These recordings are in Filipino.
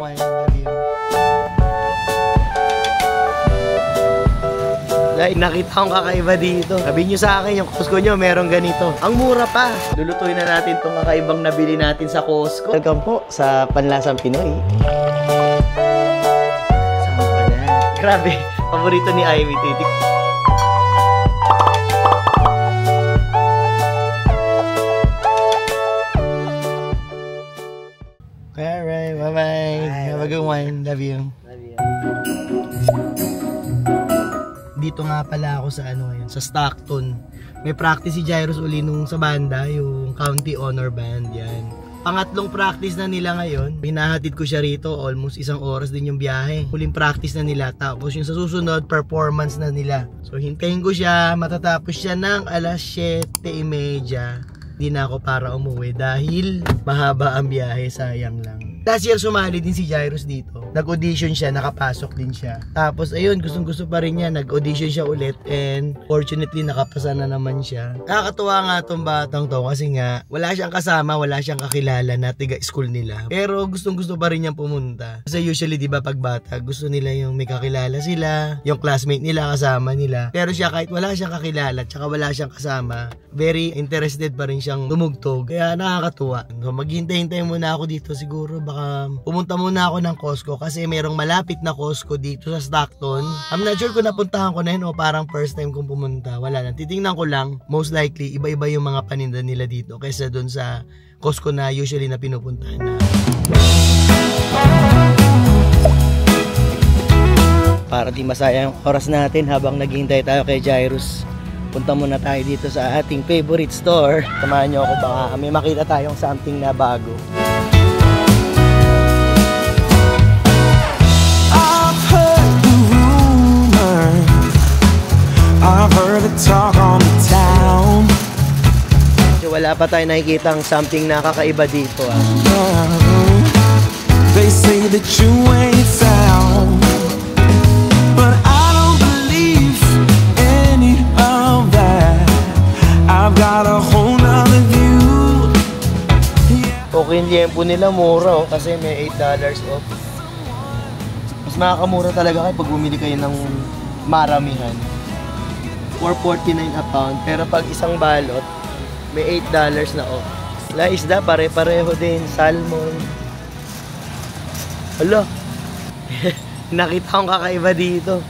wine. Love you. Like, nakita kong kakaiba dito. Sabi nyo sa akin, yung Costco nyo, merong ganito. Ang mura pa. Lulutuin na natin itong kakaibang nabili natin sa Costco. Welcome po sa Panlasang Pinoy. Sama ka na. Grabe, paborito ni Ivy Titik. Alright, bye-bye. Have a good one. Love you. Love you. Dito nga pala ako sa ngayon, sa Stockton. May practice si Jairus uli nung sa banda, yung County Honor Band, yan. Pangatlong practice na nila ngayon. Hinahatid ko siya rito, almost 1 oras din yung biyahe. Huling practice na nila, tapos yung sa susunod, performance na nila. So hintayin ko siya, matatapos siya ng alas 7:30. Di na ako para umuwi dahil mahaba ang biyahe, sayang lang. Last year sumali din si Jairus dito. Nag-audition siya, nakapasok din siya. Tapos ayun, gustong-gusto pa rin niya. Nag-audition siya ulit and fortunately nakapasa na naman siya. Nakakatuwa nga tong batang to kasi nga wala siyang kasama, wala siyang kakilala na tiga school nila. Pero gustong-gusto pa rin niyang pumunta. Kasi usually 'di ba pag bata, gusto nila yung may kakilala sila, yung classmate nila kasama nila. Pero siya kahit wala siyang kakilala, tsaka wala siyang kasama, very interested pa rin siyang tumugtog. Kaya nakakatuwa. So maghintay-hintay muna ako dito siguro. Baka pumunta muna ako ng Costco kasi merong malapit na Costco dito sa Stockton. I'm not sure kung napuntahan ko na yun o parang first time kong pumunta. Wala lang. Titingnan ko lang. Most likely, iba-iba yung mga paninda nila dito kaysa doon sa Costco na usually na pinupuntahan na. Para di masayang oras natin habang naghihintay tayo kay Jairus. Punta muna tayo dito sa ating favorite store. Samahan nyo ako, baka may makita tayong something na bago. I've heard the talk on the town. So, wala pa tayo nakikitang something na kakaiba dito. They say that you ain't found, but I don't believe any of that. I've got a whole nother view. Okay, yung liempo nila mura kasi may $8 off. Mas makakamura talaga kayo pag bumili kayo ng maramihan. $4.49 a pound, pero pag isang balot may $8 na off. La isda pare-pareho din, salmon. Hala. Nakita kong kakaiba dito.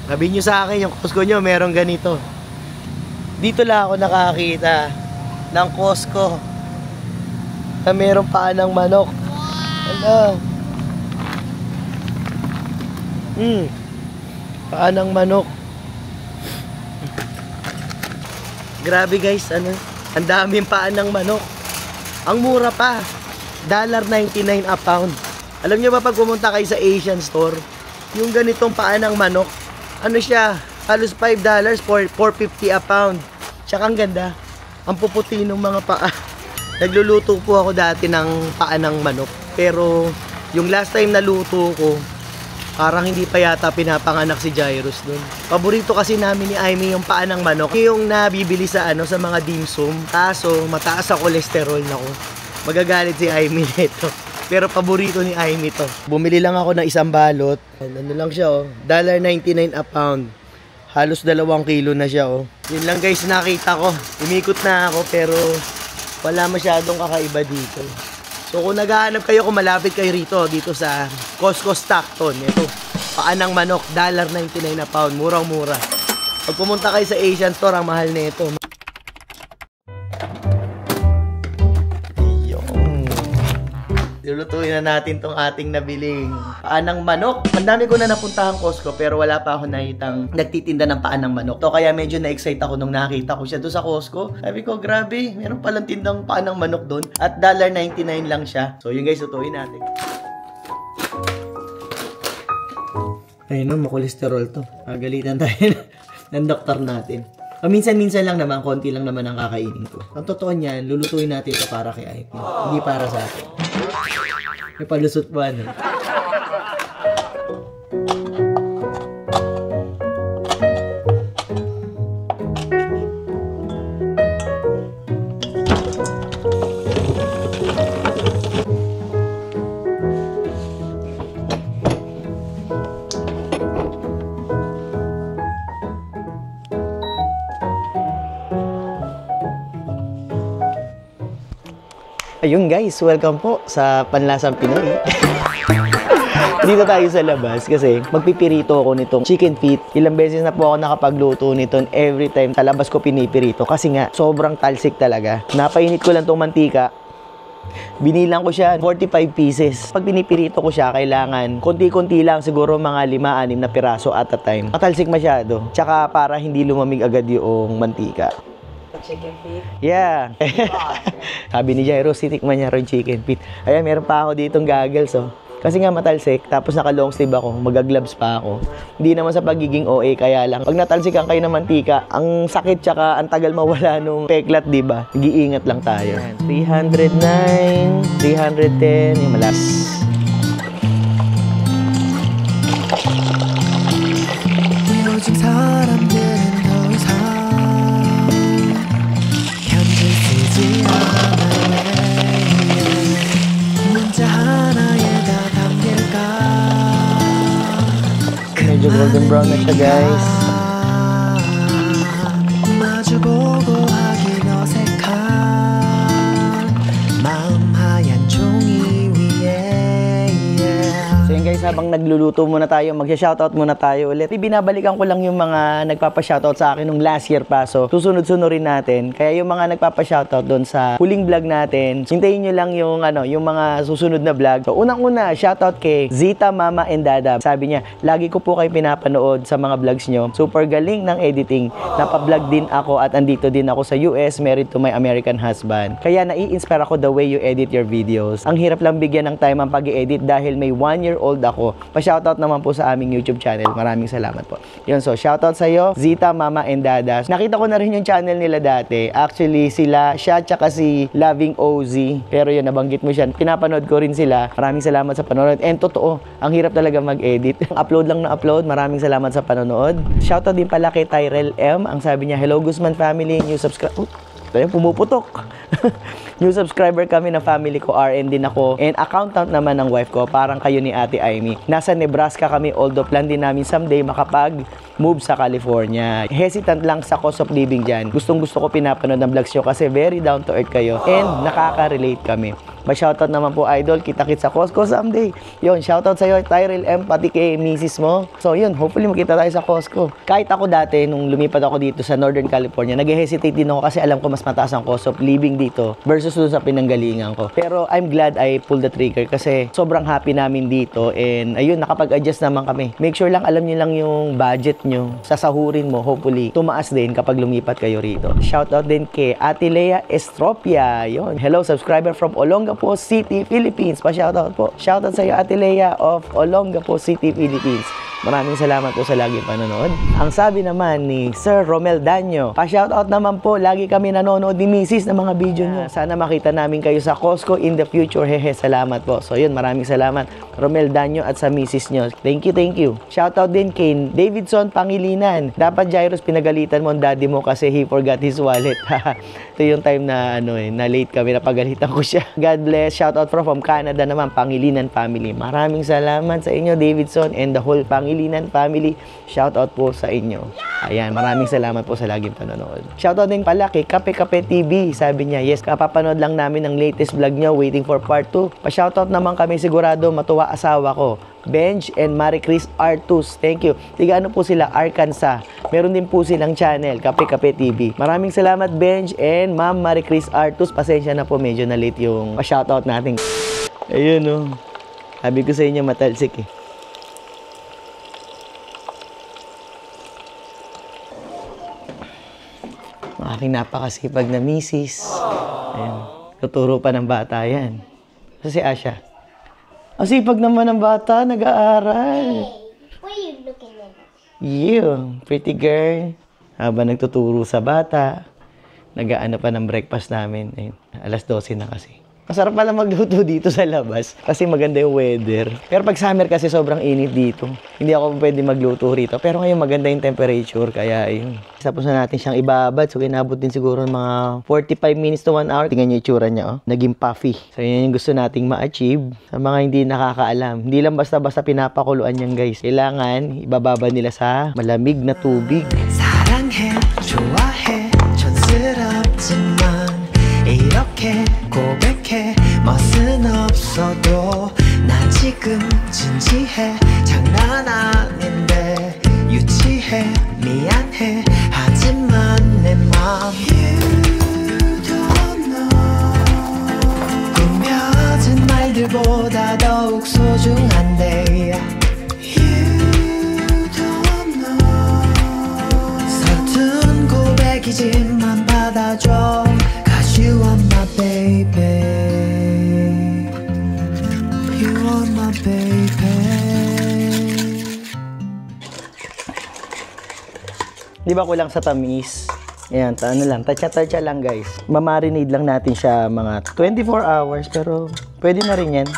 Sabi nyo sa akin, yung Costco nyo merong ganito. Dito lang ako nakakita ng Costco na merong paa ng manok. Hala. Paa ng manok. Grabe guys, ang daming paa ng manok. Ang mura pa, $1.99 a pound. Alam nyo ba pag pumunta kayo sa Asian store, yung ganitong paa ng manok, ano siya, halos $5, $4.50 a pound. Tsaka ang ganda, ang puputi ng mga paa. Nagluluto po ako dati ng paa ng manok, pero yung last time na luto ko, parang hindi pa yata pinapanganak si Jairus dun. Paborito kasi namin ni Amy yung paa ng manok. Yung nabibili sa sa mga dim sum. Kaso mataas sa kolesterol nako. Magagalit si Amy nito. Pero paborito ni Amy to. Bumili lang ako ng isang balot. Ano lang siya $1.99 a pound. Halos 2 kilo na siya Yun lang guys nakita ko. Umikot na ako pero wala masyadong kakaiba dito. So kung naghahanap kayo, kung malapit kayo rito, dito sa Costco Stockton, ito, paa ng manok, $1.99 a pound, murang-mura. Pag pumunta kayo sa Asian store, ang mahal na ito. Lulutuin na natin tong ating nabiling paa ng manok. Ang dami ko na napuntahan Costco pero wala pa ako nakitang nagtitinda ng paa ng manok. So kaya medyo na-excite ako nung nakita ko siya doon sa Costco. Sabi ko, grabe, meron palang tindang paa ng manok doon. At $1.99 lang siya. So yun guys, lutuin natin. Ayun makolesterol to. Agalitan tayo ng doktor natin. Minsan-minsan lang naman, konti lang naman ang kakainin ko. Ang totoo niyan, lulutuin natin ito para kay IP. Hindi para sa akin. May palusot ba, no? Ayun guys, welcome po sa Panlasang Pinoy. Dito tayo sa labas kasi magpipirito ako nitong chicken feet. Ilang beses na po ako nakapagluto nito, every time sa labas ko pinipirito kasi nga sobrang talsik talaga. Napainit ko lang tong mantika. Binilang ko siya 45 pieces. Pag pinipirito ko siya, kailangan konti-konti lang, siguro mga 5-6 na piraso at a time. Matalsik masyado. Tsaka para hindi lumamig agad yung mantika. Chicken feet? Yeah. Sabi ni Jairo, sitikman niya rin chicken feet. Ayan, meron pa ako ditong goggles, oh. Kasi nga matalsik, tapos naka long sleeve ako, magagloves pa ako. Hindi naman sa pagiging OA, kaya lang. Pag natalsikan kayo ng mantika, ang sakit tsaka ang tagal mawala nung peklat, diba? Nag-iingat lang tayo. 309, 310, yung malas. 요즘 사람들은 더 이상 편지 쓰지 않아 문자 하나에 다 담길까 Medyo golden brown na siya, guys. 마주보고 하긴 어색한 마음 하얀 종이 위에 So yun guys, habang nagluluto muna tayo, magsha-shoutout muna tayo ulit. Binabalikan ko lang yung mga nagpapa-shoutout sa akin nung last year pa. So susunod-sunurin natin. Kaya yung mga nagpapa-shoutout doon sa huling vlog natin, hintayin nyo lang yung yung mga susunod na vlog. So unang-una, shoutout kay Zita, Mama, and Dada. Sabi niya, lagi ko po kayo pinapanood sa mga vlogs nyo. Super galing ng editing. Napa-vlog din ako at andito din ako sa US, married to my American husband. Kaya nai-inspire ako the way you edit your videos. Ang hirap lang bigyan ng time ang pag-i-edit dahil may 1-year-old ako. Pa-shoutout naman po sa aming YouTube channel. Maraming salamat po. Yun, so shoutout sa'yo, Zita, Mama, and Dada. Nakita ko na rin yung channel nila dati. Actually, siya tsaka si Loving OZ. Pero yun, nabanggit mo siya. Pinapanood ko rin sila. Maraming salamat sa panonood. And totoo, ang hirap talaga mag-edit. Upload lang na upload. Maraming salamat sa panonood. Shoutout din pala kay Tyrell M. Ang sabi niya, hello Guzman family, new subscribe. Tayo pumuputok. New subscriber kami na family ko, RN din ako. And accountant naman ng wife ko, parang kayo ni Ate Amy. Nasa Nebraska kami, although plan din namin someday makapag-move sa California. Hesitant lang sa cost of living dyan. Gustong gusto ko pinapanood ng vlogs nyo kasi very down to earth kayo. And nakaka-relate kami. Ma-shoutout naman po, idol. Kita-kits sa Costco someday. Yun, shoutout sa'yo, Tyrell M, pati kay misis mo. So yun, hopefully makita tayo sa Costco. Kahit ako dati, nung lumipat ako dito sa Northern California, nag-hesitate din ako kasi alam ko mas mataas ang cost of living dito versus doon sa pinanggalingan ko. Pero I'm glad I pulled the trigger kasi sobrang happy namin dito. And ayun, nakapag-adjust naman kami. Make sure lang, alam nyo lang yung budget nyo. Sasahurin mo, hopefully, tumaas din kapag lumipat kayo rito. Shoutout din kay Ate Lea Estropia. Yun. Hello, subscriber from Olongapo City, Philippines. Pa-shoutout po. Shoutout sa iyo, Ate Lea of Olongapo City, Philippines. Maraming salamat po sa lagi panonood. Ang sabi naman ni Sir Romel Danyo, pa-shoutout naman po, lagi kami nanonood ni Mrs. ng mga video nyo. Sana makita namin kayo sa Costco in the future. Hehe, salamat po. So yun, maraming salamat Romel Danyo at sa Mrs. nyo. Thank you, thank you. Shoutout din kay Davidson Pangilinan. Dapat Jairus, pinagalitan mo ang daddy mo kasi he forgot his wallet. Ito yung time na na late kami, napagalitan ko siya. God bless. Shoutout from Canada naman, Pangilinan family. Maraming salamat sa inyo, Davidson, and the whole Pangilinan family. Shoutout po sa inyo. Ayan, maraming salamat po sa laging panonood. Shoutout din pala kay Kape Kape TV. Sabi niya, yes, kapapanood lang namin ang latest vlog niyo, waiting for part 2. Pa-shoutout naman kami, sigurado matuwa asawa ko, Benj and Marie Chris Artus. Thank you. Tiga ano po sila, Arkansas. Meron din po silang channel, Kape Kape TV. Maraming salamat, Benj and Ma'am Marie Chris Artus. Pasensya na po, medyo na late yung pa-shoutout natin. Ayun, oh. Sabi ko sa inyo, matalsik eh. Aking napakasipag na misis. Ayan. Tuturo pa ng bata yan. So si Asha. Ang sipag naman ng bata, nag-aaral. What are you looking at? You, pretty girl. Habang nagtuturo sa bata, nag-aano pa ng breakfast namin. Ayun, alas 12 na kasi. Masarap pala magluto dito sa labas kasi maganda yung weather. Pero pag summer kasi sobrang init dito. Hindi ako pwede magluto rito. Pero ngayon maganda yung temperature kaya ayun. Tapos na natin siyang ibabad. So kinabot din siguro ng mga 45 minutes to 1 hour. Tingnan niyo yung itsura niya, oh. Naging puffy. So yun yung gusto nating ma-achieve. Sa mga hindi nakakaalam. Hindi lang basta-basta pinapakuluan yan, guys. Kailangan ibababad nila sa malamig na tubig. 사랑해 좋아해 촌스럽지만 이렇게 고백해 없어도 난 지금 진지해 장난 아닌데 유치해 미안해 하지만 내 맘 You don't know 꾸며진 말들보다 더욱 소중한데 You don't know 서툰 고백이지만 받아줘 Cause you are my baby You are my baby. Di ba kulang sa tamis? Ayan, ano lang, tatsa-tatsa lang guys. Mamarinade lang natin siya mga 24 hours, pero pwede na rin yan.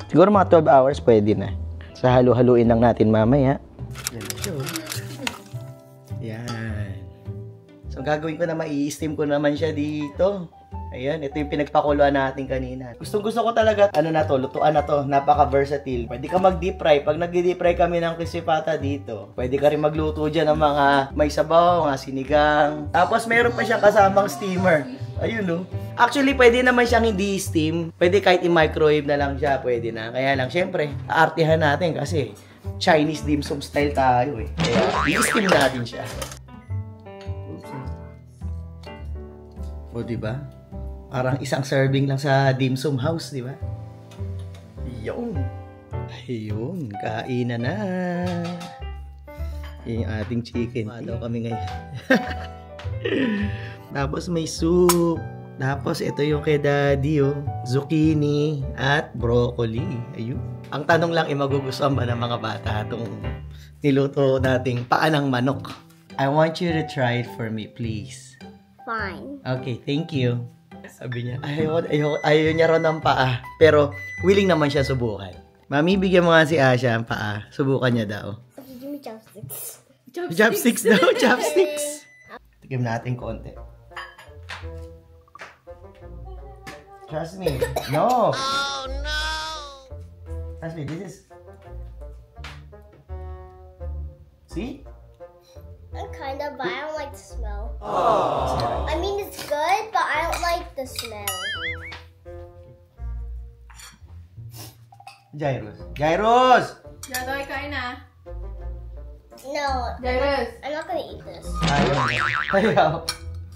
Siguro mga 12 hours pwede na. Sa halu-haluin lang natin mamaya. Yan na siya. Yan. So gagawin ko na, mai-steam ko naman siya dito. Ayan, ito yung pinagpakuluan natin kanina. Gusto ko talaga, ano na to, lutuan na to, napaka-versatile. Pwede ka mag-deep fry. Pag nag-deep fry kami ng crispy pata dito, pwede ka rin magluto dyan ng mga may sabaw, mga sinigang. Tapos meron pa siyang kasamang steamer. Ayun no. Actually, pwede naman siyang hindi steam. Pwede kahit i-microwave na lang siya, pwede na. Kaya lang, syempre, aartihan natin kasi Chinese dim sum style tayo eh. Kaya, i-steam natin siya. O, diba? Parang isang serving lang sa dim sum house, di ba? Yun. Ayun, kainan na. Yung ating chicken. Daw kami ngayon. Tapos may soup. Tapos ito yung kay daddy, oh. Zucchini at broccoli. Ayun. Ang tanong lang, magugustuhan ba ng mga bata itong niluto nating paa ng manok? I want you to try it for me, please. Fine. Okay, thank you. Sabi niya, ayaw niya raw ng paa. Pero, willing naman siya subukan. Mami, bigyan mo nga si Asha ang paa. Subukan niya daw. Okay, give me chopsticks. Chopsticks daw, chopsticks. Tigam natin konti. Trust me. No. Oh, no. Trust me, this is... See? Kind of, but I don't like the smell. Oh. I mean, it's good, but I don't like the smell. Jairus. Jairus! Jadoy, kain na. No. Jairus. I'm not gonna eat this. Ayaw.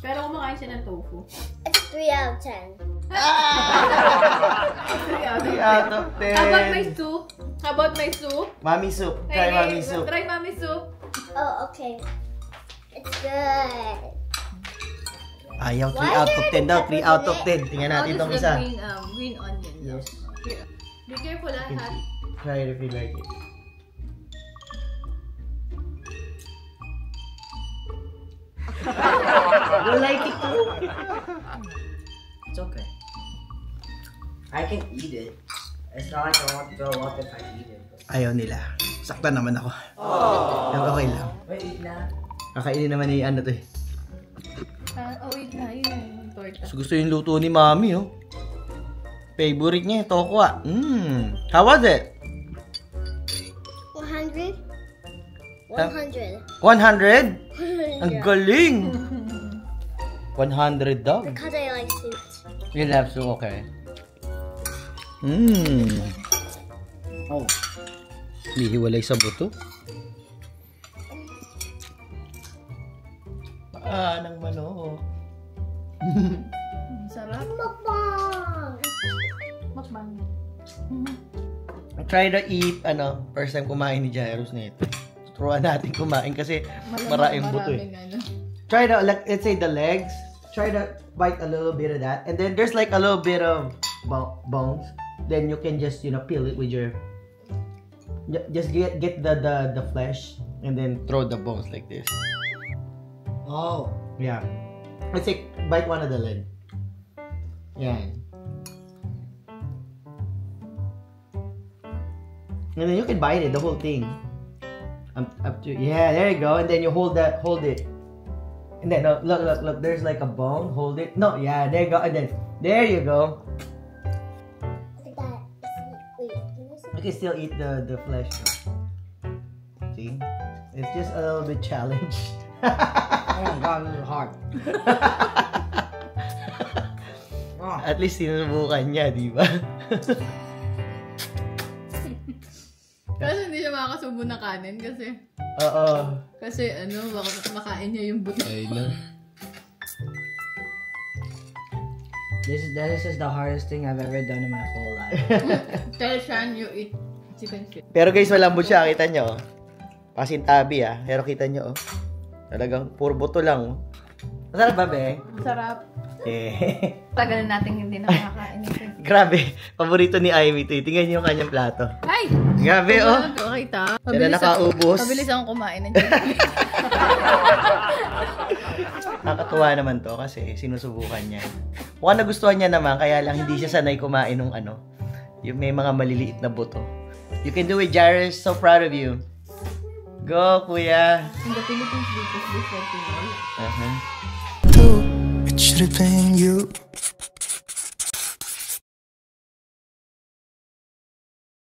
Pero kumakain siya ng tofu. It's 3 out of 10. 3 out of 10. How about my soup? How about my soup? Mommy soup. Try mommy soup. Try mommy soup. Oh, okay. It's good. Ayaw, 3 out of 10 daw. 3 out of 10. Tingnan natin itong isa. Green onion. Yes. Be careful, ha? Try it if you like it. You like it too? It's okay. I can eat it. It's not like I want to throw up if I eat it. Ayaw nila. Sakta naman ako. Pero okay lang. Wait, eat na. Kakainin naman ni ano to eh. Wait na. Yun yung torta. So, gusto yung luto ni Mami, oh. Favorite niya, tokwa. How was it? 100? 100. 100? Ang Yeah. galing! 100 daw. Because I like soup. You love soup, okay. Oh. Hihiwalay sa buto. Ng manok. Sarap. Mukbang! Mukbang. Try to eat, first time kumain ni Jairus nito. Turuan natin kumain kasi maraming buto eh. Try to, let's say the legs. Try to bite a little bit of that. And then there's like a little bit of bones. Then you can just, peel it with your... Just get the flesh and then throw the bones like this. Oh, yeah. Let's say, bite one of the leg. Yeah. And then you can bite it, the whole thing. Up to, yeah, there you go. And then you hold it. And then, look, there's like a bone, hold it. No, yeah, there you go. And then, there you go. Look at that. Wait, can you see? You can still eat the flesh. See? It's just a little bit challenged. Oh my god, this is hard. At least sinubukan niya, di ba? makasubo na kanin kasi... Oo. Kasi baka makain niya yung buto. Ay na. This is the hardest thing I've ever done in my whole life. Tell Shan you eat chicken feet. Pero guys, malambot siya. Kita nyo. Pasintabi Pero kita nyo. Talagang puro buto lang. Masarap ba, be? Sarap. Eh. Tagal natin hindi nakakain ito. Grabe. Paborito ni Ivy ito. Tingnan niyo yung kanyang plato. Ay! Grabe, oh. Kita. Sila nakaubos. Pabilis akong kumain ng chicken. Nakakatuwa naman to kasi sinusubukan niya. Mukhang nagustuhan niya naman, kaya lang hindi siya sanay kumain ng yung may mga maliliit na buto. You can do it, Jairus. So proud of you. Go, kuya. In the Philippines, this is Pinoy. It should have been you.